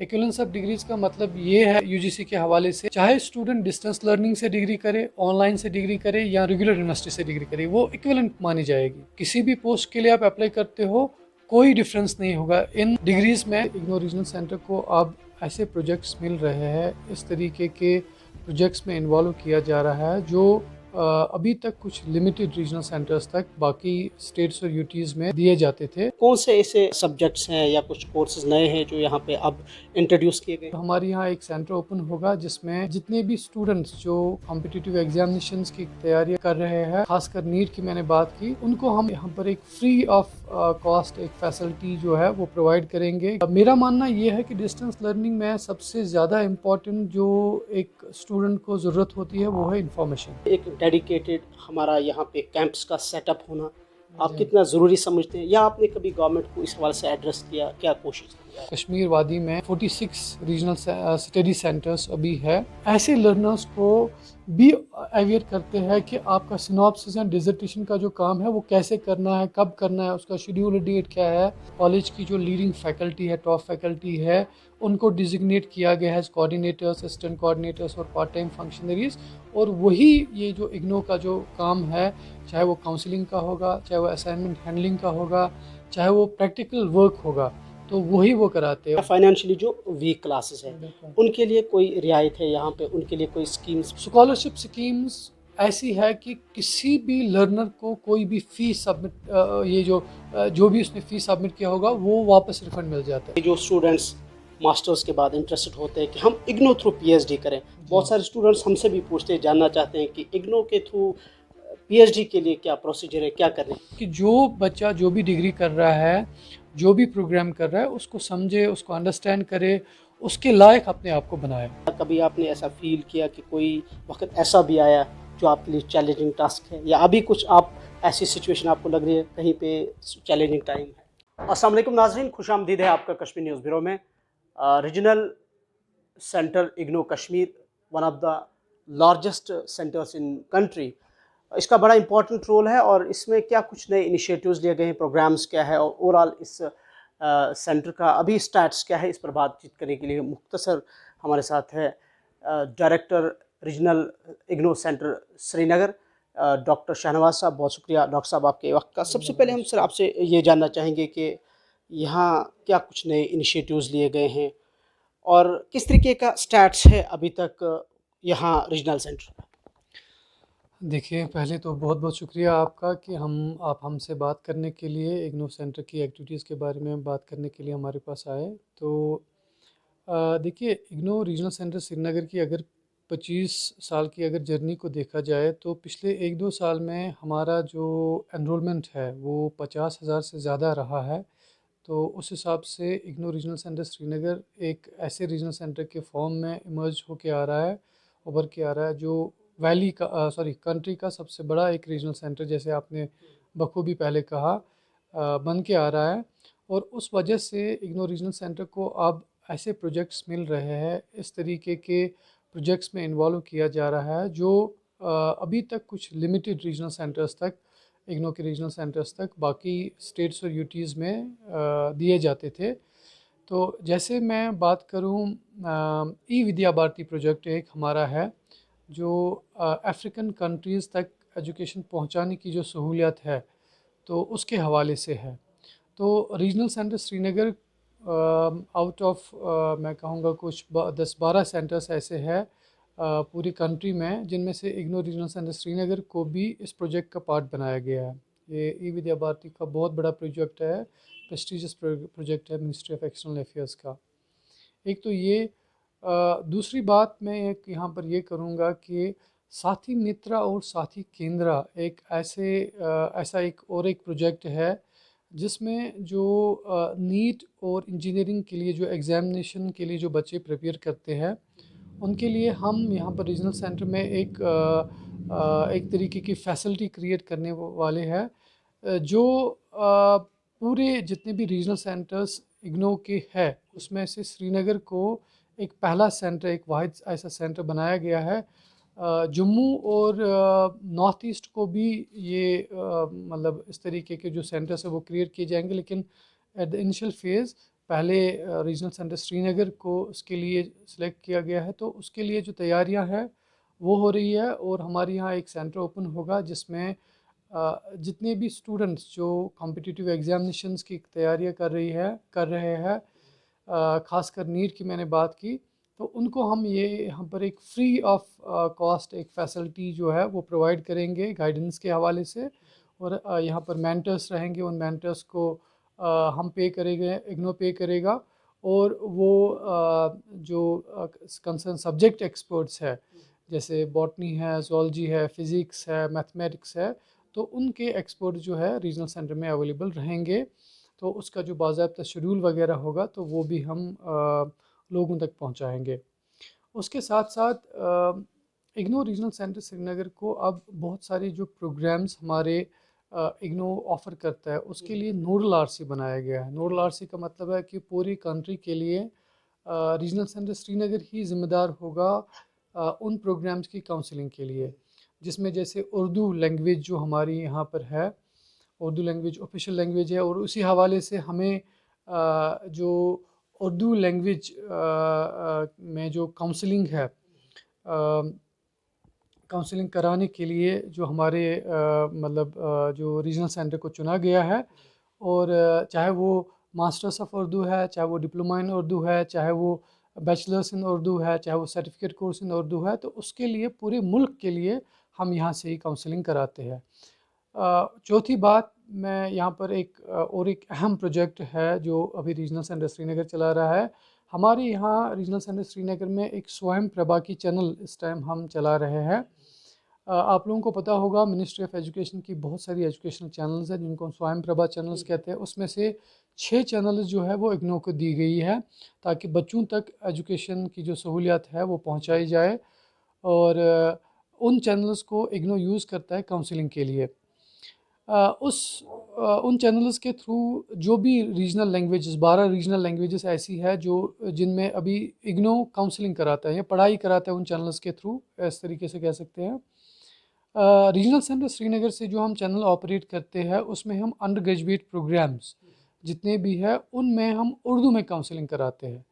Equivalence of degrees का मतलब ये है यूजीसी के हवाले से, चाहे स्टूडेंट डिस्टेंस लर्निंग से डिग्री करे, ऑनलाइन से डिग्री करे या रेगुलर यूनिवर्सिटी से डिग्री करे, वो इक्विवेलेंट मानी जाएगी। किसी भी पोस्ट के लिए आप अप्लाई करते हो, कोई डिफरेंस नहीं होगा इन डिग्रीज में। इग्नोर रीजनल सेंटर को अब ऐसे प्रोजेक्ट्स मिल रहे हैं, इस तरीके के प्रोजेक्ट्स में इन्वॉल्व किया जा रहा है जो अभी तक कुछ लिमिटेड रीजनल सेंटर्स तक बाकी स्टेट्स और यूटीज़ में दिए जाते थे। कौन से ऐसे सब्जेक्ट्स हैं या कुछ कोर्सेज नए हैं जो यहाँ पे अब इंट्रोड्यूस किए गए? हमारे यहाँ एक सेंटर ओपन होगा जिसमें जितने भी स्टूडेंट्स जो कॉम्पिटिटिव एग्जामिनेशंस की तैयारी कर रहे हैं, खासकर नीट की मैंने बात की, उनको हम यहाँ पर एक फ्री ऑफ कॉस्ट एक फैसिलिटी जो है वो प्रोवाइड करेंगे। मेरा मानना ये है कि डिस्टेंस लर्निंग में सबसे ज़्यादा इम्पोर्टेंट जो एक स्टूडेंट को ज़रूरत होती है वो है इंफॉर्मेशन। एक डेडिकेटेड हमारा यहाँ पे कैंप्स का सेटअप होना आप कितना ज़रूरी समझते हैं, या आपने कभी गवर्नमेंट को इस हवाले से एड्रेस किया, क्या कोशिश की? कश्मीर वादी में 46 रीजनल स्टडी सेंटर्स अभी है। ऐसे लर्नर्स को भी अवेयर करते हैं कि आपका सिनॉप्सिस एंड डिसर्टेशन का जो काम है वो कैसे करना है, कब करना है, उसका शेड्यूल डेट क्या है। कॉलेज की जो लीडिंग फैकल्टी है, टॉप फैकल्टी है, उनको डिजिग्नेट किया गया है कोऑर्डिनेटर्स, असिस्टेंट कोऑर्डिनेटर्स और पार्ट टाइम फंक्शनरीज। और वही ये जो इग्नो का जो काम है, चाहे वो काउंसलिंग का होगा, चाहे वो असाइनमेंट हैंडलिंग का होगा, चाहे वो प्रैक्टिकल वर्क होगा, तो वही वो कराते हैं। फाइनेंशियली जो वीक क्लासेस है उनके लिए कोई रियायत है यहाँ पे, उनके लिए कोई स्कीम्स? स्कॉलरशिप स्कीम्स ऐसी है कि किसी भी लर्नर को कोई भी फीस सबमिट ये जो भी उसने फीस सबमिट किया होगा वो वापस रिफंड मिल जाता है। जो स्टूडेंट्स मास्टर्स के बाद इंटरेस्टेड होते हैं कि हम इग्नो थ्रू पीएचडी करें, बहुत सारे स्टूडेंट्स हमसे भी पूछते हैं, जानना चाहते हैं कि इग्नो के थ्रू पीएचडी के लिए क्या प्रोसीजर है, क्या करना है? कि जो बच्चा जो भी डिग्री कर रहा है, जो भी प्रोग्राम कर रहा है, उसको समझे, उसको अंडरस्टैंड करे, उसके लायक अपने आप को बनाए। कभी आपने ऐसा फील किया कि कोई वक्त ऐसा भी आया जो आपके लिए चैलेंजिंग टास्क है, या अभी कुछ आप ऐसी सिचुएशन आपको लग रही है कहीं पे चैलेंजिंग टाइम है? अस्सलाम वालेकुम नाज़रीन, खुशामदीद है आपका कश्मीर न्यूज़ ब्यूरो में। Regional centre IGNOU Kashmir, one of the largest centres in country, इसका बड़ा इंपॉर्टेंट रोल है। और इसमें क्या कुछ नए इनिशिएटिव्स लिए गए हैं, प्रोग्राम्स क्या है, और ओवरऑल इस सेंटर का अभी स्टैट्स क्या है, इस पर बातचीत करने के लिए मुख्तसर हमारे साथ है director regional IGNOU centre Srinagar, doctor Shahnawaz साहब। बहुत शुक्रिया डॉक्टर साहब आपके वक्त का। सबसे पहले हम सर आपसे ये जानना चाहेंगे कि यहाँ क्या कुछ नए इनिशिएटिव्स लिए गए हैं और किस तरीके का स्टैट्स है अभी तक यहाँ रीजनल सेंटर? देखिए, पहले तो बहुत बहुत शुक्रिया आपका कि आप हमसे बात करने के लिए, इग्नो सेंटर की एक्टिविटीज़ के बारे में बात करने के लिए हमारे पास आए। तो देखिए, इग्नो रीजनल सेंटर श्रीनगर की अगर 25 साल की अगर जर्नी को देखा जाए, तो पिछले 1-2 साल में हमारा जो एनरोलमेंट है वो 50,000 से ज़्यादा रहा है। तो उस हिसाब से इग्नो रीजनल सेंटर श्रीनगर एक ऐसे रीजनल सेंटर के फॉर्म में इमर्ज होके आ रहा है, उभर के आ रहा है, जो वैली का सॉरी कंट्री का सबसे बड़ा एक रीजनल सेंटर, जैसे आपने बखूबी पहले कहा, बन के आ रहा है। और उस वजह से इग्नो रीजनल सेंटर को अब ऐसे प्रोजेक्ट्स मिल रहे हैं, इस तरीके के प्रोजेक्ट्स में इन्वॉल्व किया जा रहा है जो अभी तक कुछ लिमिटेड रीजनल सेंटर्स तक, इग्नो के रीजनल सेंटर्स तक बाकी स्टेट्स और यूटीज़ में दिए जाते थे। तो जैसे मैं बात करूं, ई विद्या भारती प्रोजेक्ट एक हमारा है जो अफ्रीकन कंट्रीज़ तक एजुकेशन पहुंचाने की जो सहूलियत है, तो उसके हवाले से है। तो regional centre Srinagar out of मैं कहूँगा कुछ 10-12 सेंटर्स ऐसे हैं पूरी कंट्री में, जिनमें से इग्नो रीजनल सेंटर श्रीनगर को भी इस प्रोजेक्ट का पार्ट बनाया गया है। ये ई विद्या भारती का बहुत बड़ा प्रोजेक्ट है, प्रेस्टिजियस प्रोजेक्ट है मिनिस्ट्री ऑफ एक्सटर्नल अफेयर्स का। एक तो ये दूसरी बात मैं एक यहाँ पर ये करूँगा कि साथी मित्रा और साथी केंद्रा एक ऐसा एक प्रोजेक्ट है जिसमें जो नीट और इंजीनियरिंग के लिए जो एग्ज़ामिनेशन के लिए जो बच्चे प्रिपेयर करते हैं, उनके लिए हम यहाँ पर रीजनल सेंटर में एक तरीके की फैसिलिटी क्रिएट करने वाले हैं, जो पूरे जितने भी रीजनल सेंटर्स इग्नो के है उसमें से श्रीनगर को एक पहला सेंटर, एक वाहिद ऐसा सेंटर बनाया गया है। जम्मू और नॉर्थ ईस्ट को भी ये मतलब इस तरीके के जो सेंटर्स है वो क्रिएट किए जाएंगे, लेकिन एट द इनिशियल फेज़ पहले रीजनल सेंटर श्रीनगर को उसके लिए सिलेक्ट किया गया है, तो उसके लिए जो तैयारियां हैं वो हो रही है। और हमारे यहाँ एक सेंटर ओपन होगा जिसमें जितने भी स्टूडेंट्स जो कॉम्पिटिटिव एग्जामिनेशंस की तैयारियां कर रहे हैं, खासकर नीट की मैंने बात की, तो उनको हम ये यहाँ पर एक फ्री ऑफ कॉस्ट एक फैसिलिटी जो है वो प्रोवाइड करेंगे गाइडेंस के हवाले से। और यहाँ पर मेंटर्स रहेंगे, उन मेंटर्स को हम पे करेंगे, इग्नो पे करेगा। और वो जो कंसर्न सब्जेक्ट एक्सपर्ट्स है, जैसे बॉटनी है, zoology है, फिज़िक्स है, मैथमेटिक्स है, तो उनके एक्सपर्ट जो है रीजनल सेंटर में अवेलेबल रहेंगे। तो उसका जो बाज़ाब्ता शेड्यूल वगैरह होगा तो वो भी हम लोगों तक पहुंचाएंगे। उसके साथ साथ इग्नो रीजनल सेंटर श्रीनगर को अब बहुत सारे जो प्रोग्राम्स हमारे इग्नो ऑफ़र करता है उसके लिए नोडल आरसी बनाया गया है। नोडल आरसी का मतलब है कि पूरी कंट्री के लिए रीजनल सेंटर श्रीनगर ही ज़िम्मेदार होगा उन प्रोग्राम्स की काउंसलिंग के लिए, जिसमें जैसे उर्दू लैंग्वेज जो हमारी यहाँ पर है, उर्दू लैंग्वेज ऑफिशियल लैंग्वेज है। और उसी हवाले से हमें जो उर्दू लैंग्वेज में जो काउंसलिंग है, काउंसलिंग कराने के लिए जो हमारे मतलब जो रीजनल सेंटर को चुना गया है, और चाहे वो मास्टर्स ऑफ उर्दू है, चाहे वो डिप्लोमा इन उर्दू है, चाहे वो बैचलर्स इन उर्दू है, चाहे वो सर्टिफिकेट कोर्स इन उर्दू है, तो उसके लिए पूरे मुल्क के लिए हम यहाँ से ही काउंसलिंग कराते हैं। चौथी बात, मैं यहाँ पर और एक अहम प्रोजेक्ट है जो अभी रीजनल सेंटर श्रीनगर चला रहा है। हमारे यहाँ रीजनल सेंटर श्रीनगर में एक स्वयं प्रभा की चैनल इस टाइम हम चला रहे हैं। आप लोगों को पता होगा मिनिस्ट्री ऑफ एजुकेशन की बहुत सारी एजुकेशनल चैनल्स हैं जिनको हम स्वयं प्रभा चैनल्स कहते हैं। उसमें से 6 चैनल्स जो है वो इग्नो को दी गई है ताकि बच्चों तक एजुकेशन की जो सहूलियत है वो पहुंचाई जाए। और उन चैनल्स को इग्नो यूज़ करता है काउंसलिंग के लिए। उन चैनल्स के थ्रू जो भी रीजनल लैंग्वेजेस, 12 रीजनल लैंग्वेजेस ऐसी है जो जिनमें अभी इग्नो काउंसलिंग कराता है या पढ़ाई कराता है, उन चैनल्स के थ्रू इस तरीके से कह सकते हैं। रीजनल सेंटर श्रीनगर से जो हम चैनल ऑपरेट करते हैं उसमें हम अंडर ग्रेजुएट प्रोग्राम्स जितने भी है उनमें हम उर्दू में काउंसलिंग कराते हैं।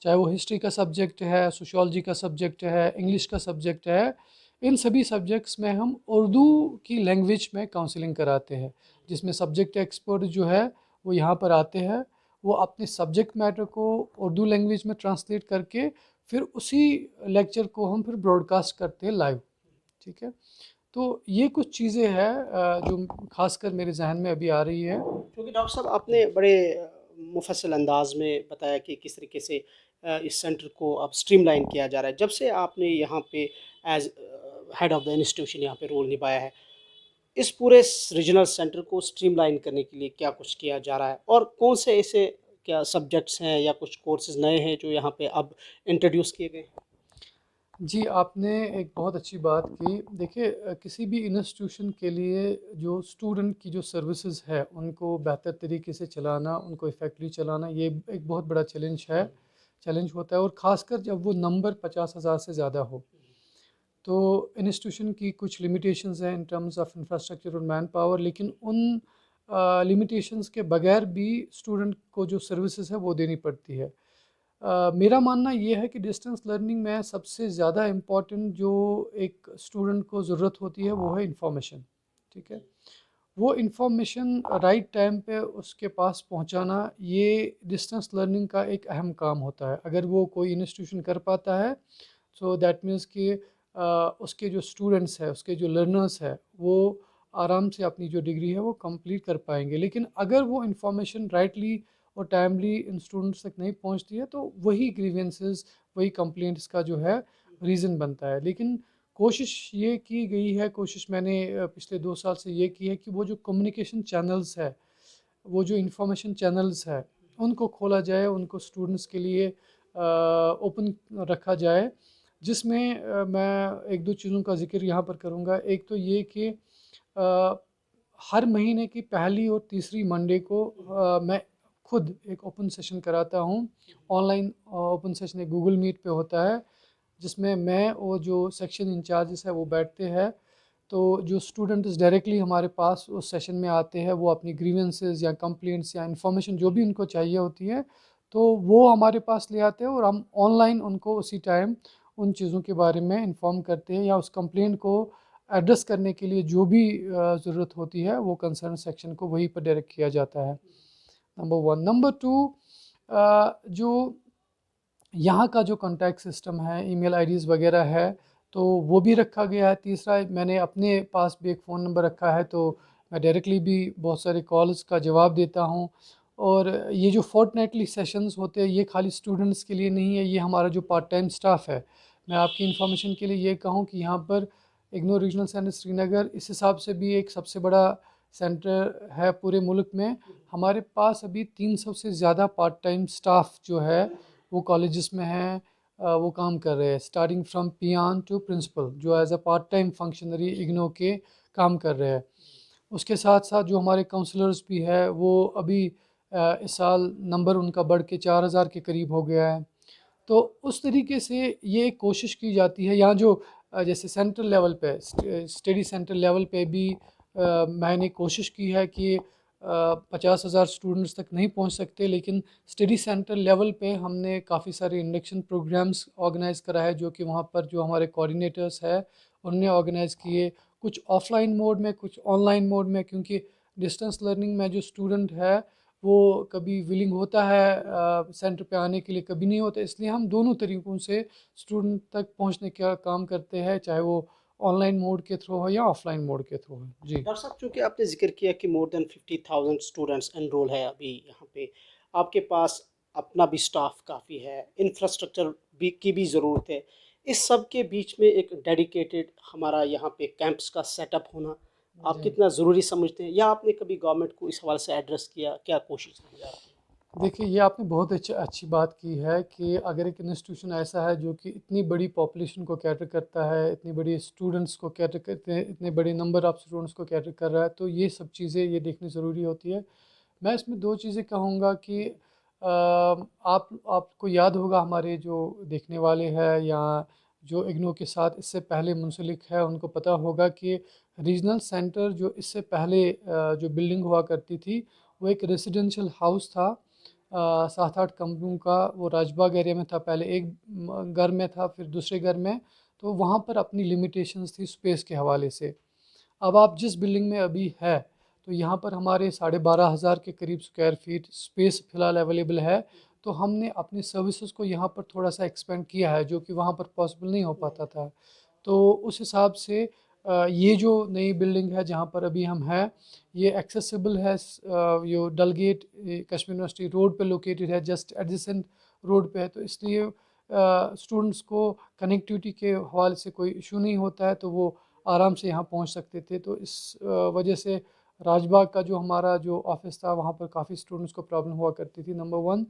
चाहे वो हिस्ट्री का सब्जेक्ट है, सोशियोलॉजी का सब्जेक्ट है, इंग्लिश का सब्जेक्ट है, इन सभी सब्जेक्ट्स में हम उर्दू की लैंग्वेज में काउंसलिंग कराते हैं, जिसमें सब्जेक्ट एक्सपर्ट जो है वो यहाँ पर आते हैं। वो अपने सब्जेक्ट मैटर को उर्दू लैंग्वेज में ट्रांसलेट करके फिर उसी लेक्चर को हम फिर ब्रॉडकास्ट करते हैं लाइव। ठीक है, तो ये कुछ चीज़ें हैं जो खासकर मेरे जहन में अभी आ रही है। क्योंकि डॉक्टर साहब आपने बड़े मुफस्सल अंदाज में बताया कि किस तरीके से इस सेंटर को अब स्ट्रीमलाइन किया जा रहा है जब से आपने यहाँ पे as head of the institution यहाँ पे रोल निभाया है। इस पूरे रीजनल सेंटर को स्ट्रीमलाइन करने के लिए क्या कुछ किया जा रहा है और कौन से ऐसे क्या सब्जेक्ट्स हैं या कुछ कोर्सेज नए हैं जो यहाँ पे अब इंट्रोड्यूस किए गए हैं? जी, आपने एक बहुत अच्छी बात की। देखिए, किसी भी इंस्टीट्यूशन के लिए जो स्टूडेंट की जो सर्विसेज है उनको बेहतर तरीके से चलाना, उनको इफ़ेक्टिवली चलाना, ये एक बहुत बड़ा चैलेंज होता है। और ख़ासकर जब वो नंबर 50,000 से ज़्यादा हो, तो इंस्टीट्यूशन की कुछ लिमिटेशंस हैं इन टर्म्स ऑफ इंफ्रास्ट्रक्चर और मैन पावर। लेकिन उन लिमिटेशंस के बगैर भी स्टूडेंट को जो सर्विसेज है वो देनी पड़ती है। मेरा मानना ये है कि डिस्टेंस लर्निंग में सबसे ज़्यादा इम्पॉर्टेंट जो एक स्टूडेंट को ज़रूरत होती है वो है इंफॉर्मेशन। ठीक है, वो इंफॉर्मेशन राइट टाइम पे उसके पास पहुंचाना, ये डिस्टेंस लर्निंग का एक अहम काम होता है। अगर वो कोई इंस्टीट्यूशन कर पाता है, सो दैट मीन्स कि उसके जो स्टूडेंट्स है, उसके जो लर्नर्स है, वो आराम से अपनी जो डिग्री है वो कंप्लीट कर पाएंगे। लेकिन अगर वो इंफॉर्मेशन राइटली और टाइमली इन स्टूडेंट्स तक नहीं पहुंचती है तो वही ग्रीवेंसेस, वही कंप्लेंट्स का जो है रीज़न बनता है। लेकिन कोशिश ये की गई है, कोशिश मैंने पिछले 2 साल से ये की है कि वो जो कम्युनिकेशन चैनल्स है, वो जो इंफॉर्मेशन चैनल्स है, उनको खोला जाए, उनको स्टूडेंट्स के लिए ओपन रखा जाए। जिसमें मैं एक दो चीज़ों का जिक्र यहाँ पर करूँगा। एक तो ये कि हर महीने की पहली और तीसरी मंडे को मैं खुद एक ओपन सेशन कराता हूँ। ऑनलाइन ओपन सेशन एक गूगल मीट पे होता है, जिसमें मैं और जो सेक्शन इंचार्जेस है वो बैठते हैं। तो जो स्टूडेंट्स डायरेक्टली हमारे पास उस सेशन में आते हैं वो अपनी ग्रीवेंसेस या कंप्लेंट्स या इन्फॉर्मेशन जो भी उनको चाहिए होती है, तो वो हमारे पास ले आते हैं और हम ऑनलाइन उनको उसी टाइम उन चीज़ों के बारे में इन्फॉर्म करते हैं, या उस कंप्लेंट को एड्रेस करने के लिए जो भी ज़रूरत होती है वो कंसर्न सेक्शन को वहीं पर डायरेक्ट किया जाता है। Number one. नंबर टू, जो यहाँ का जो कॉन्टैक्ट सिस्टम है, ईमेल आईडीज़ वगैरह है, तो वो भी रखा गया है। तीसरा, मैंने अपने पास भी एक फ़ोन नंबर रखा है, तो मैं डायरेक्टली भी बहुत सारे कॉल्स का जवाब देता हूँ। और ये जो फोर्टनाइटली सेशंस होते हैं, ये खाली स्टूडेंट्स के लिए नहीं है, ये हमारा जो पार्ट टाइम स्टाफ है। मैं आपकी इन्फॉर्मेशन के लिए ये कहूँ कि यहाँ पर इग्नू रीजनल सेंटर श्रीनगर इस हिसाब से भी एक सबसे बड़ा सेंटर है पूरे मुल्क में। हमारे पास अभी 300 से ज़्यादा पार्ट टाइम स्टाफ जो है वो कॉलेजेस में हैं, वो काम कर रहे हैं, starting from peon to principal, जो as a part time functionary IGNOU के काम कर रहे हैं। उसके साथ साथ जो हमारे काउंसलर्स भी है, वो अभी इस साल नंबर उनका बढ़ के 4000 के करीब हो गया है। तो उस तरीके से ये कोशिश की जाती है। यहाँ जो जैसे सेंट्रल लेवल पे, स्टडी सेंटर लेवल पे भी मैंने कोशिश की है कि 50,000 स्टूडेंट्स तक नहीं पहुँच सकते, लेकिन स्टडी सेंटर लेवल पे हमने काफ़ी सारे इंडक्शन प्रोग्राम्स ऑर्गेनाइज़ करा है, जो कि वहाँ पर जो हमारे कोऑर्डिनेटर्स है उनने ऑर्गेनाइज़ किए, कुछ ऑफलाइन मोड में, कुछ ऑनलाइन मोड में, क्योंकि डिस्टेंस लर्निंग में जो स्टूडेंट है वो कभी विलिंग होता है सेंटर पे आने के लिए, कभी नहीं होता। इसलिए हम दोनों तरीक़ों से स्टूडेंट तक पहुंचने का काम करते हैं, चाहे वो ऑनलाइन मोड के थ्रू हो या ऑफलाइन मोड के थ्रू हो। जी। डॉक्टर साहब, चूँकि आपने ज़िक्र किया कि मोर देन 50,000 स्टूडेंट्स एनरोल है अभी यहाँ पे, आपके पास अपना भी स्टाफ काफ़ी है, इंफ्रास्ट्रक्चर भी की भी ज़रूरत है। इस सब के बीच में एक डेडिकेटेड हमारा यहाँ पे कैंप्स का सेटअप होना, आप जी। कितना ज़रूरी समझते हैं, या आपने कभी गवर्नमेंट को इस हवाले से एड्रेस किया, क्या कोशिश रही है आपकी? देखिए, ये आपने बहुत अच्छी बात की है कि अगर एक इंस्टीट्यूशन ऐसा है जो कि इतनी बड़ी पॉपुलेशन को कैटर करता है, इतनी बड़ी स्टूडेंट्स को कैटर करते हैं, इतने बड़े नंबर ऑफ़ स्टूडेंट्स को कैटर कर रहा है, तो ये सब चीज़ें ये देखनी ज़रूरी होती है। मैं इसमें 2 चीज़ें कहूँगा कि आपको याद होगा, हमारे जो देखने वाले हैं या जो इग्नू के साथ इससे पहले मुंसलिक है, उनको पता होगा कि रीजनल सेंटर जो इससे पहले जो बिल्डिंग हुआ करती थी, वो एक रेजिडेंशियल हाउस था 7-8 कमरों का। वो राजबाग एरिया में था, पहले एक घर में था, फिर दूसरे घर में। तो वहाँ पर अपनी लिमिटेशंस थी स्पेस के हवाले से। अब आप जिस बिल्डिंग में अभी है, तो यहाँ पर हमारे 12,500 के करीब स्क्वायर फीट स्पेस फ़िलहाल अवेलेबल है। तो हमने अपनी सर्विसेज को यहाँ पर थोड़ा सा एक्सपेंड किया है, जो कि वहाँ पर पॉसिबल नहीं हो पाता था। तो उस हिसाब से ये जो नई बिल्डिंग है जहाँ पर अभी हम हैं, ये एक्सेसिबल है। यो डलगेट कश्मीर यूनिवर्सिटी रोड पे लोकेटेड है, जस्ट एडजेसेंट रोड पे है, तो इसलिए स्टूडेंट्स को कनेक्टिविटी के हवाले से कोई इशू नहीं होता है, तो वो आराम से यहाँ पहुँच सकते थे। तो इस वजह से राजबाग का जो हमारा जो ऑफिस था, वहाँ पर काफ़ी स्टूडेंट्स को प्रॉब्लम हुआ करती थी, नंबर वन।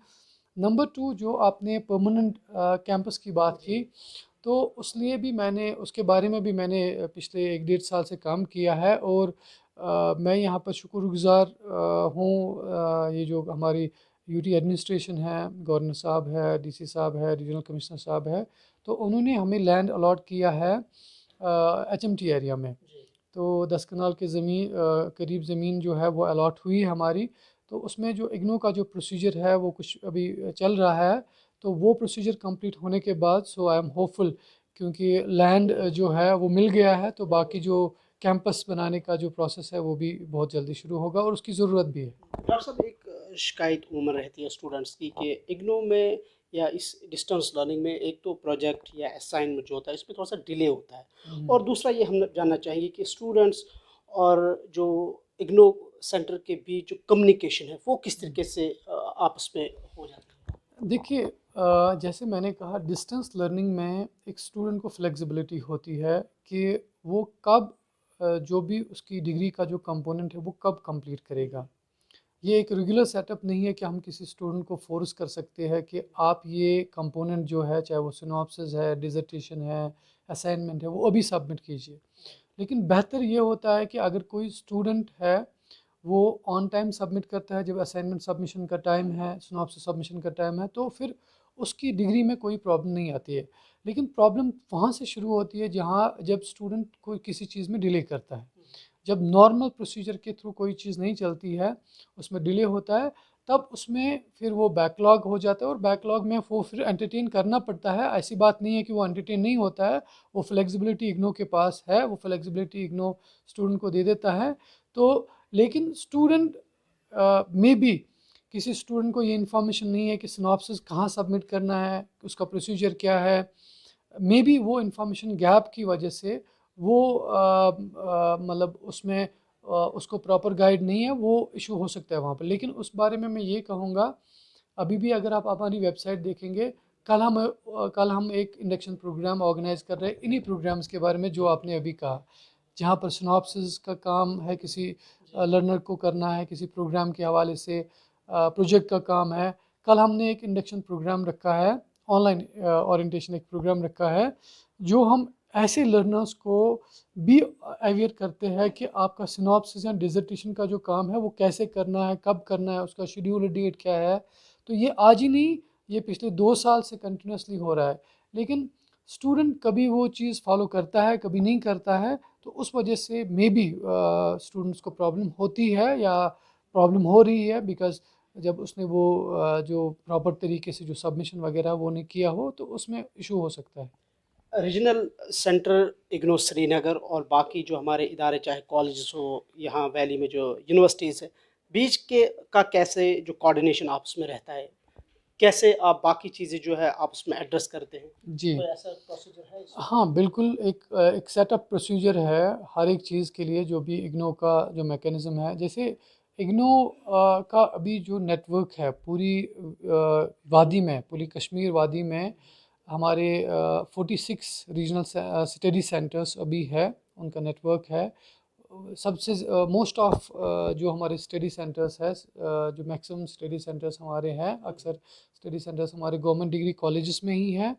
नंबर टू, जो आपने परमानेंट कैंपस की बात की, तो उसलिए भी मैंने, उसके बारे में भी मैंने पिछले 1 डेढ़ साल से काम किया है। और मैं यहाँ पर शुक्रगुज़ार हूँ, ये जो हमारी यूटी एडमिनिस्ट्रेशन है, गवर्नर साहब है, डीसी साहब है, रीजनल कमिश्नर साहब है, तो उन्होंने हमें लैंड अलॉट किया है एचएमटी एरिया में। तो 10 कनाल की ज़मीन करीब ज़मीन जो है वो अलॉट हुई है हमारी। तो उसमें जो इग्नू का जो प्रोसीजर है वो कुछ अभी चल रहा है। तो वो प्रोसीजर कंप्लीट होने के बाद, सो आई एम होपफुल, क्योंकि लैंड जो है वो मिल गया है, तो बाकी जो कैंपस बनाने का जो प्रोसेस है वो भी बहुत जल्दी शुरू होगा, और उसकी ज़रूरत भी है। डॉक्टर साहब, एक शिकायत उम्र रहती है स्टूडेंट्स की कि इग्नू में या इस डिस्टेंस लर्निंग में एक तो प्रोजेक्ट या असाइनमेंट जो होता है इसमें थोड़ा सा डिले होता है, हम्म। और दूसरा ये हम जानना चाहेंगे कि स्टूडेंट्स और जो इग्नू सेंटर के बीच जो कम्युनिकेशन है वो किस तरीके से आपस में हो जाती है? देखिए, जैसे मैंने कहा, डिस्टेंस लर्निंग में एक स्टूडेंट को फ्लेक्सिबिलिटी होती है कि वो कब जो भी उसकी डिग्री का जो कंपोनेंट है वो कब कंप्लीट करेगा। ये एक रेगुलर सेटअप नहीं है कि हम किसी स्टूडेंट को फोर्स कर सकते हैं कि आप ये कंपोनेंट जो है, चाहे वो सिनॉप्सिस है, डिसर्टेशन है, असाइनमेंट है, वो अभी सबमिट कीजिए। लेकिन बेहतर ये होता है कि अगर कोई स्टूडेंट है, वो ऑन टाइम सबमिट करता है, जब असाइनमेंट सबमिशन का टाइम है, सिनॉप्सिस सबमिशन का टाइम है, तो फिर उसकी डिग्री में कोई प्रॉब्लम नहीं आती है। लेकिन प्रॉब्लम वहाँ से शुरू होती है जहाँ जब स्टूडेंट कोई किसी चीज़ में डिले करता है। जब नॉर्मल प्रोसीजर के थ्रू कोई चीज़ नहीं चलती है, उसमें डिले होता है, तब उसमें फिर वो बैकलॉग हो जाता है, और बैकलॉग में वो फिर एंटरटेन करना पड़ता है। ऐसी बात नहीं है कि वो एंटरटेन नहीं होता है, वो फ्लेक्सिबिलिटी इग्नो के पास है, वो फ्लेक्सिबिलिटी इग्नो स्टूडेंट को दे देता है। तो लेकिन स्टूडेंट में भी किसी स्टूडेंट को ये इन्फॉर्मेशन नहीं है कि सिनॉप्सिस कहाँ सबमिट करना है, उसका प्रोसीजर क्या है। मे बी वो इन्फॉर्मेशन गैप की वजह से वो मतलब उसमें उसको प्रॉपर गाइड नहीं है, वो इशू हो सकता है वहाँ पर। लेकिन उस बारे में मैं ये कहूँगा, अभी भी अगर आप हमारी वेबसाइट देखेंगे, कल हम एक इंडक्शन प्रोग्राम ऑर्गेनाइज कर रहे हैं इन्हीं प्रोग्राम्स के बारे में जो आपने अभी कहा, जहाँ पर सिनॉप्सिस का काम है, किसी लर्नर को करना है, किसी प्रोग्राम के हवाले से प्रोजेक्ट का काम है। कल हमने एक इंडक्शन प्रोग्राम रखा है, ऑनलाइन ओरिएंटेशन एक प्रोग्राम रखा है, जो हम ऐसे लर्नर्स को भी अवेयर करते हैं कि आपका सिनॉप्सिस या डिसर्टेशन का जो काम है वो कैसे करना है, कब करना है, उसका शेड्यूल डेट क्या है। तो ये आज ही नहीं, ये पिछले 2 साल से कंटिन्यूसली हो रहा है। लेकिन स्टूडेंट कभी वो चीज़ फॉलो करता है, कभी नहीं करता है, तो उस वजह से मे बी स्टूडेंट्स को प्रॉब्लम होती है या प्रॉब्लम हो रही है, बिकॉज जब उसने वो जो प्रॉपर तरीके से जो सबमिशन वगैरह वो नहीं किया हो, तो उसमें इशू हो सकता है। रीजनल सेंटर इग्नो श्रीनगर और बाकी जो हमारे इदारे चाहे कॉलेजेस हो, यहाँ वैली में जो यूनिवर्सिटीज़ है, बीच के का कैसे जो कोऑर्डिनेशन आपस में रहता है, कैसे आप बाकी चीज़ें जो है आप उसमें एड्रेस करते हैं, जी कोई ऐसा प्रोसीजर है इसमें? हाँ, बिल्कुल एक सेटअप प्रोसीजर है हर एक चीज़ के लिए, जो भी इग्नो का जो मैकेनिज़्म है। जैसे इग्नो का अभी जो नेटवर्क है पूरी वादी में, पूरी कश्मीर वादी में हमारे 46 रीजनल स्टडी सेंटर्स अभी है, उनका नेटवर्क है। सबसे मोस्ट ऑफ जो हमारे स्टडी सेंटर्स है, जो मैक्सिमम स्टडी सेंटर्स हमारे हैं, अक्सर स्टडी सेंटर्स हमारे गवर्नमेंट डिग्री कॉलेजेस में ही हैं।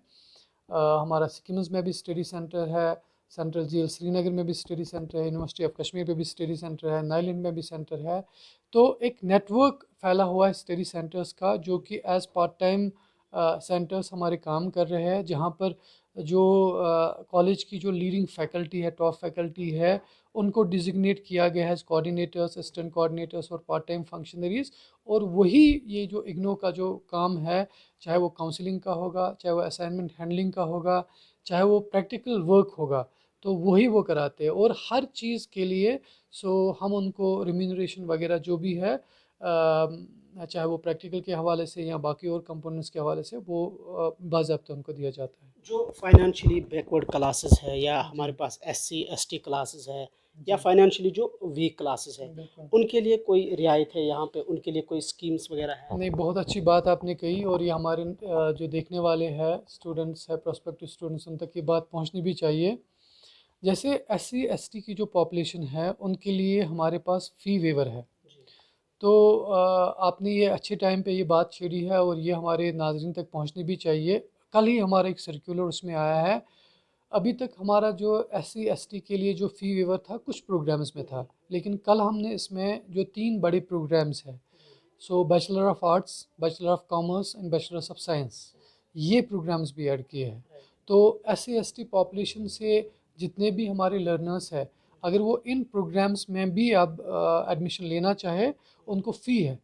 हमारा सिक्किम्स में भी स्टडी सेंटर है, सेंट्रल जेल श्रीनगर में भी स्टडी सेंटर है, यूनिवर्सिटी ऑफ कश्मीर पे भी स्टडी सेंटर है, नाइलैंड में भी सेंटर है। तो एक नेटवर्क फैला हुआ है स्टडी सेंटर्स का, जो कि एज पार्ट टाइम सेंटर्स हमारे काम कर रहे हैं, जहाँ पर जो कॉलेज की जो लीडिंग फैकल्टी है, टॉप फैकल्टी है, उनको डिजिग्नेट किया गया है एज कोऑर्डिनेटर्स, असिस्टेंट कोऑर्डिनेटर्स और पार्ट टाइम फंक्शनरीज। और वही ये जो इग्नो का जो काम है, चाहे वो काउंसलिंग का होगा, चाहे वो असाइनमेंट हैंडलिंग का होगा, चाहे वो प्रैक्टिकल वर्क होगा, तो वही वो कराते हैं। और हर चीज़ के लिए हम उनको रिम्यूनरेशन वगैरह जो भी है, चाहे वो प्रैक्टिकल के हवाले से या बाकी और कंपोनेंट्स के हवाले से, वो बाज़ाब्ता उनको दिया जाता है। जो फाइनेंशियली बैकवर्ड क्लासेस है या हमारे जी पास एससी एसटी क्लासेस है या जी फाइनेंशियली जो वीक क्लासेस है, बिल्कुल। उनके लिए कोई रियायत है यहाँ पे, उनके लिए कोई स्कीम्स वगैरह है? नहीं, बहुत अच्छी बात आपने कही, और ये हमारे जो देखने वाले हैं स्टूडेंट्स है, प्रोस्पेक्टिव स्टूडेंट्स, उन तक ये बात पहुंचनी भी चाहिए। जैसे एससी एसटी की जो पॉपुलेशन है, उनके लिए हमारे पास फ़ी वेवर है। जी। तो आपने ये अच्छे टाइम पे ये बात छेड़ी है, और ये हमारे नाज़रीन तक पहुंचनी भी चाहिए। कल ही हमारा एक सर्कुलर उसमें आया है। अभी तक हमारा जो एससी एसटी के लिए जो फ़ी वेवर था कुछ प्रोग्राम्स में था, लेकिन कल हमने इसमें जो 3 बड़े प्रोग्राम्स हैं, bachelor of arts, bachelor of commerce and bachelor of science, ये प्रोग्राम्स भी ऐड किए हैं। तो S C S T population से जितने भी हमारे लर्नर्स हैं, अगर वो इन प्रोग्राम्स में भी अब एडमिशन लेना चाहे, उनको फ़ी है,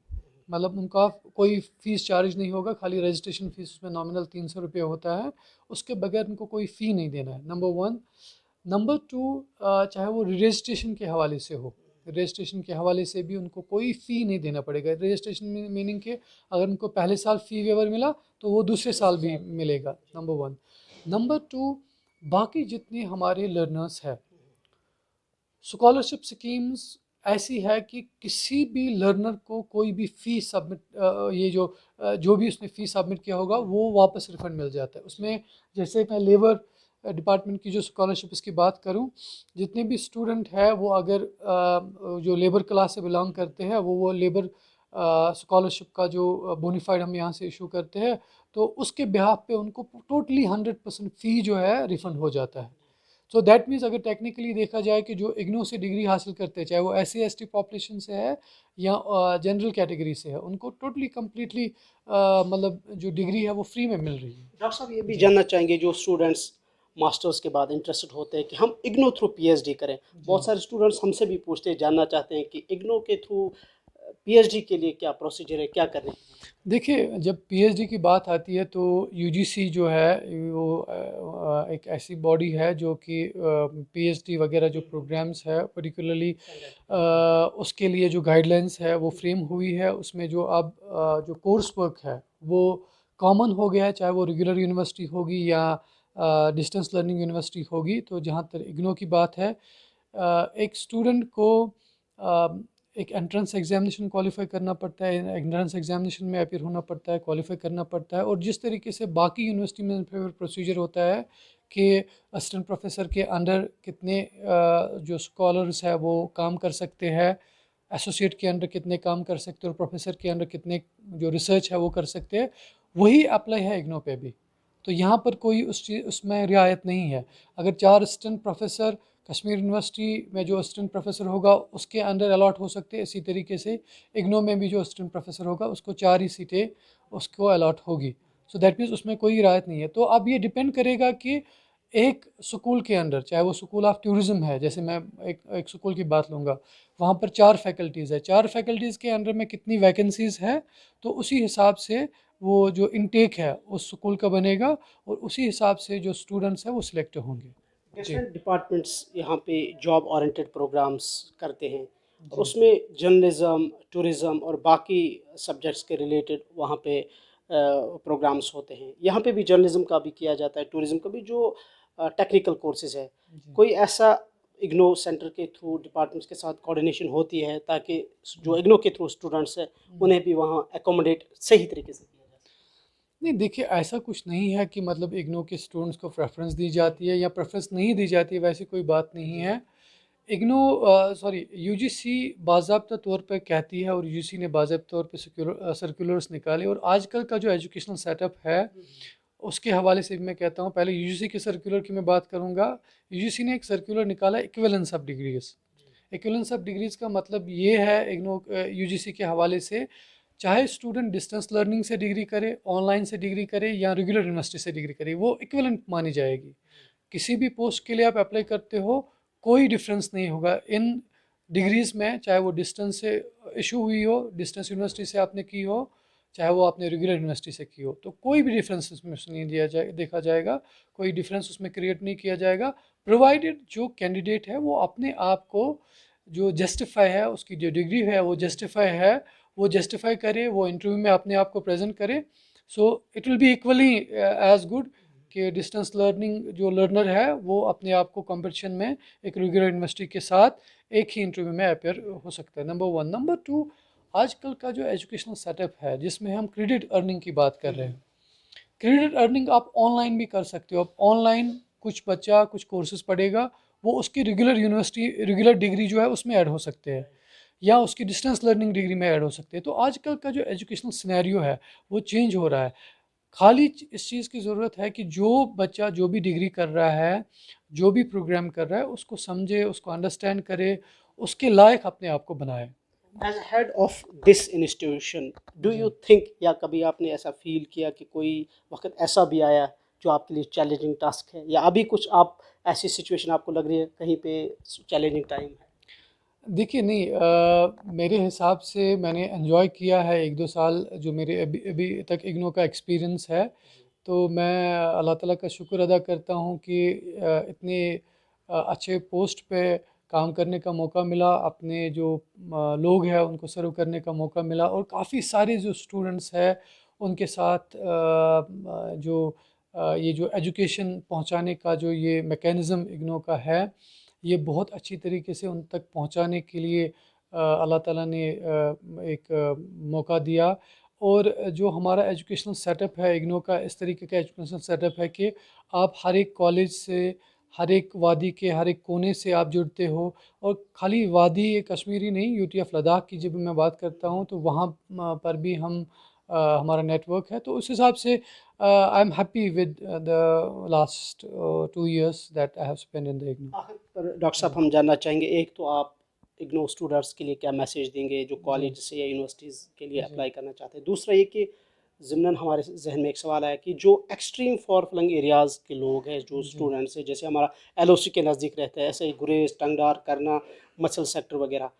मतलब उनका कोई फ़ीस चार्ज नहीं होगा, खाली रजिस्ट्रेशन फ़ीस उसमें नॉमिनल 300 रुपये होता है। उसके बगैर उनको कोई फ़ी नहीं देना है, नंबर वन। नंबर टू, चाहे वो रजिस्ट्रेशन के हवाले से हो, रजिस्ट्रेशन के हवाले से भी उनको कोई फ़ी नहीं देना पड़ेगा। रजिस्ट्रेशन मीनिंग के, अगर उनको पहले साल फ़ी वेवर मिला, तो वो दूसरे साल भी मिलेगा, नंबर वन। नंबर टू, बाकी जितने हमारे लर्नर्स हैं, स्कॉलरशिप स्कीम्स ऐसी है कि किसी भी लर्नर को कोई भी फ़ी सबमिट, ये जो भी उसने फ़ी सबमिट किया होगा, वो वापस रिफ़ंड मिल जाता है उसमें। जैसे मैं लेबर डिपार्टमेंट की जो स्कॉलरशिप की बात करूं, जितने भी स्टूडेंट है वो अगर जो लेबर क्लास से बिलोंग करते हैं, वो लेबर स्कॉलरशिप का जो बोनीफाइड हम यहाँ से इशू करते हैं, तो उसके बिहाफ पे उनको टोटली 100% फ़ी जो है रिफ़ंड हो जाता है। सो दैट मीन्स, अगर टेक्निकली देखा जाए कि जो इग्नो से डिग्री हासिल करते हैं, चाहे वो S C S T population से है या जनरल कैटेगरी से है, उनको टोटली कम्प्लीटली मतलब जो डिग्री है वो फ्री में मिल रही है। डॉक्टर साहब, ये भी जी जानना चाहेंगे जो स्टूडेंट्स मास्टर्स के बाद इंटरेस्टेड होते हैं कि हम इग्नो थ्रू पीएचडी करें, जी बहुत सारे स्टूडेंट्स हमसे भी पूछते हैं, जानना चाहते हैं कि इग्नो के थ्रू पीएचडी के लिए क्या प्रोसीजर है, क्या करने? देखिए, जब पीएचडी की बात आती है तो यूजीसी जो है वो एक ऐसी बॉडी है जो कि पीएचडी वगैरह जो प्रोग्राम्स है पर्टिकुलरली उसके लिए जो गाइडलाइंस है वो फ्रेम हुई है। उसमें जो अब जो कोर्स वर्क है वो कॉमन हो गया है, चाहे वो रेगुलर यूनिवर्सिटी होगी या डिस्टेंस लर्निंग यूनिवर्सिटी होगी। तो जहाँ तक इग्नो की बात है, एक स्टूडेंट को अ, एक एंट्रेंस एग्जामिनेशन क्वालिफाई करना पड़ता है, एंट्रेंस एग्जामिनेशन में अपीयर होना पड़ता है, क्वालिफाई करना पड़ता है। और जिस तरीके से बाकी यूनिवर्सिटी में फिर प्रोसीजर होता है कि असिस्टेंट प्रोफेसर के अंडर कितने जो स्कॉलर्स है वो काम कर सकते हैं, एसोसिएट के अंडर कितने काम कर सकते हैं और प्रोफेसर के अंडर कितने जो रिसर्च है वो कर सकते हैं, वही अप्लाई है इग्नो पे भी। तो यहाँ पर कोई उस चीज़ उसमें रियायत नहीं है। अगर 4 असिस्टेंट प्रोफेसर कश्मीर यूनिवर्सिटी में जो असिस्टेंट प्रोफेसर होगा उसके अंडर अलॉट हो सकते हैं, इसी तरीके से इग्नो में भी जो असिस्टेंट प्रोफेसर होगा उसको 4 ही सीटें उसको अलॉट होगी। सो दैट मीन्स उसमें कोई रियायत नहीं है। तो अब ये डिपेंड करेगा कि एक स्कूल के अंडर, चाहे वो स्कूल ऑफ टूरिज़्म है, जैसे मैं एक स्कूल की बात लूँगा, वहाँ पर 4 फैकल्टीज़ है, 4 फैकल्टीज़ के अंडर में कितनी वैकेंसीज़ है, तो उसी हिसाब से वो जो इनटेक है उस स्कूल का बनेगा और उसी हिसाब से जो स्टूडेंट्स हैं वो सिलेक्ट होंगे। जी। डिफरेंट डिपार्टमेंट्स यहाँ पे जॉब ओरिएंटेड प्रोग्राम्स करते हैं, और जी। उसमें जर्नलिज्म, टूरिज़्म और बाकी सब्जेक्ट्स के रिलेटेड वहाँ पे प्रोग्राम्स होते हैं। यहाँ पे भी जर्नलिज्म का भी किया जाता है, टूरिज़्म का भी, जो टेक्निकल कोर्सेज है। जी। कोई ऐसा इग्नो सेंटर के थ्रू डिपार्टमेंट्स के साथ कोऑर्डिनेशन होती है ताकि जो इग्नो के थ्रू स्टूडेंट्स हैं उन्हें भी वहाँ एकोमोडेट सही तरीके से किया जाए? नहीं, देखिए ऐसा कुछ नहीं है कि मतलब इग्नो के स्टूडेंट्स को प्रेफ़रेंस दी जाती है या प्रेफ़रेंस नहीं दी जाती है, वैसी कोई बात नहीं है। इग्नो सॉरी यूजीसी बाज़ाब्ता तौर पे कहती है और यूजीसी ने बाज़ाब्ता तौर पे सर्कुलर्स निकाले। और आजकल का जो एजुकेशनल सेटअप है उसके हवाले से भी मैं कहता हूँ, पहले यूजीसी के सर्कुलर की मैं बात करूँगा। यूजीसी ने एक सर्कुलर निकाला equivalence of degrees. Equivalence of degrees का मतलब ये है इग्नो यूजीसी के हवाले से, चाहे स्टूडेंट डिस्टेंस लर्निंग से डिग्री करे, ऑनलाइन से डिग्री करे या रेगुलर यूनिवर्सिटी से डिग्री करे, वो इक्विवेलेंट मानी जाएगी। किसी भी पोस्ट के लिए आप अप्लाई करते हो, कोई डिफरेंस नहीं होगा इन डिग्रीज़ में, चाहे वो डिस्टेंस से इशू हुई हो, डिस्टेंस यूनिवर्सिटी से आपने की हो, चाहे वो आपने रेगुलर यूनिवर्सिटी से की हो। तो कोई भी डिफरेंस इसमें से नहीं देखा जाएगा, कोई डिफरेंस उसमें क्रिएट नहीं किया जाएगा, प्रोवाइडेड जो कैंडिडेट है वो अपने आप को जो जस्टिफाई है, उसकी जो डिग्री है वो जस्टिफाई है, वो जस्टिफाई करे, वो इंटरव्यू में अपने आप को प्रेजेंट करे। So it will be equally as good कि डिस्टेंस लर्निंग जो लर्नर है वो अपने आप को कंपटीशन में एक रेगुलर यूनिवर्सिटी के साथ एक ही इंटरव्यू में अपेयर हो सकता है। Number one. नंबर टू, आजकल का जो एजुकेशनल सेटअप है जिसमें हम क्रेडिट अर्निंग की बात कर रहे हैं, क्रेडिट अर्निंग आप ऑनलाइन भी कर सकते हो। आप ऑनलाइन कुछ बच्चा कुछ कोर्सेज पढ़ेगा, वो उसकी रेगुलर यूनिवर्सिटी रेगुलर डिग्री जो है उसमें ऐड हो सकते हैं या उसकी डिस्टेंस लर्निंग डिग्री में ऐड हो सकते हैं। तो आजकल का जो एजुकेशनल सिनेरियो है वो चेंज हो रहा है। खाली इस चीज़ की ज़रूरत है कि जो बच्चा जो भी डिग्री कर रहा है, जो भी प्रोग्राम कर रहा है, उसको समझे, उसको अंडरस्टैंड करे, उसके लायक अपने आप को बनाए। As head of this institution, डू जी। यू थिंक, या कभी आपने ऐसा फील किया कि कोई वक्त ऐसा भी आया जो आपके लिए चैलेंजिंग टास्क है, या अभी कुछ आप ऐसी सिचुएशन आपको लग रही है कहीं पे चैलेंजिंग टाइम है? देखिए नहीं, मेरे हिसाब से मैंने एन्जॉय किया है 1-2 साल जो मेरे अभी अभी तक इग्नो का एक्सपीरियंस है। तो मैं अल्लाह ताला का शुक्र अदा करता हूँ कि इतने अच्छे पोस्ट पे काम करने का मौका मिला, अपने जो लोग हैं उनको सर्व करने का मौका मिला और काफ़ी सारे जो स्टूडेंट्स हैं उनके साथ ये जो एजुकेशन पहुँचाने का जो ये मैकेनिज़्म इग्नो का है, ये बहुत अच्छी तरीके से उन तक पहुँचाने के लिए अल्लाह ताला ने एक मौका दिया। और जो हमारा एजुकेशनल सेटअप है इग्नो का, इस तरीके का एजुकेशनल सेटअप है कि आप हर एक कॉलेज से, हर एक वादी के हर एक कोने से आप जुड़ते हो। और खाली वादी कश्मीर ही नहीं, यूटी ऑफ लद्दाख की जब मैं बात करता हूँ तो वहाँ पर भी हमारा नेटवर्क है। तो उस हिसाब से I am happy with the last 2 years that I have spent in the IGNOU. आखिर पर डॉक्टर साहब जी। हम जानना चाहेंगे, एक तो आप इग्नो स्टूडेंट्स के लिए क्या मैसेज देंगे जो जी। कॉलेज से या यूनिवर्सिटीज़ के लिए जी। अप्लाई करना चाहते हैं? दूसरा ये कि ज़िमनन हमारे जहन में एक सवाल आया कि जो एक्सट्रीम फॉर फ्लंग एरियाज़ के लोग हैं, जो जी। स्टूडेंट्स हैं, जैसे हमारा एलओसी के नज़दीक रहता है, ऐसे ही गुरेज, टंगडार, करना, मसल सेक्टर वगैरह,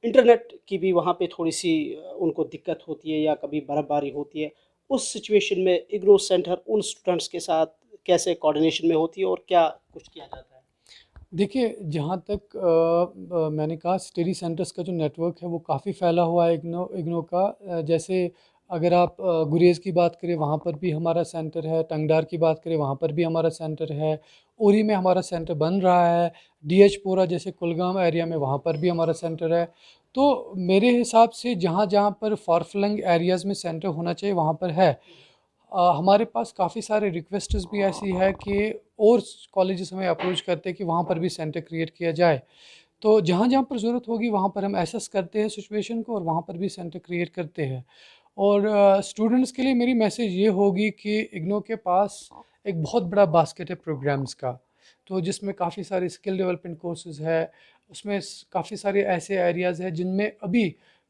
इंटरनेट की भी वहाँ पे थोड़ी-सी उनको दिक्कत होती है या कभी बर्फ़बारी होती है। उस सिचुएशन में इग्नू सेंटर उन स्टूडेंट्स के साथ कैसे कोऑर्डिनेशन में होती है और क्या कुछ किया जाता है? देखिए, जहाँ तक मैंने कहा स्टडी सेंटर्स का जो नेटवर्क है वो काफ़ी फैला हुआ है इग्नो इग्नो का। जैसे अगर आप गुरेज़ की बात करें वहाँ पर भी हमारा सेंटर है, टंगडार की बात करें वहाँ पर भी हमारा सेंटर है, उरी में हमारा सेंटर बन रहा है, डीएच-पोरा जैसे कुलगाम एरिया में वहाँ पर भी हमारा सेंटर है। तो मेरे हिसाब से जहाँ-जहाँ पर फार-फ्लंग एरियाज़ में सेंटर होना चाहिए वहाँ पर है। हमारे पास काफ़ी सारे रिक्वेस्ट्स भी ऐसी है कि और कॉलेजेस हमें अप्रोच करते हैं कि वहाँ पर भी सेंटर क्रिएट किया जाए। तो जहाँ-जहाँ पर ज़रूरत होगी वहाँ पर हम असेस करते हैं सिचुएशन को और वहाँ पर भी सेंटर क्रिएट करते हैं। और स्टूडेंट्स के लिए मेरी मैसेज ये होगी कि इग्नू के पास एक बहुत बड़ा बास्केट है प्रोग्राम्स का। तो जिसमें काफ़ी सारे स्किल डेवलपमेंट कोर्सेज़ है, उसमें काफ़ी सारे ऐसे एरियाज़ हैं जिनमें अभी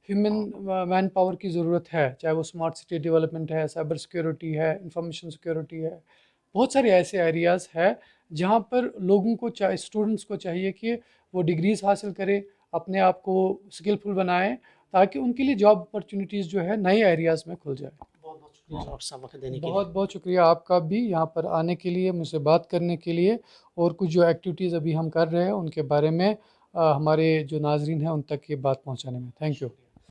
ह्यूमन मैन पावर की ज़रूरत है, चाहे वो स्मार्ट सिटी डेवलपमेंट है, साइबर सिक्योरिटी है, इंफॉर्मेशन सिक्योरिटी है। बहुत सारे ऐसे एरियाज़ हैं जहाँ पर लोगों को स्टूडेंट्स को चाहिए कि वो डिग्रीज़ हासिल करें, अपने आप को स्किलफुल बनाएँ, ताकि उनके लिए जॉब अपॉर्च्युनिटीज़ जो है नए एरियाज़ में खुल जाए। बहुत-बहुत शुक्रिया डॉक्टर साहब वक़्त देने के लिए। बहुत बहुत शुक्रिया आपका भी यहाँ पर आने के लिए, मुझसे बात करने के लिए, और कुछ जो एक्टिविटीज़ अभी हम कर रहे हैं उनके बारे में हमारे जो नाज़रीन हैं उन तक ये बात पहुँचाने में। Thank you.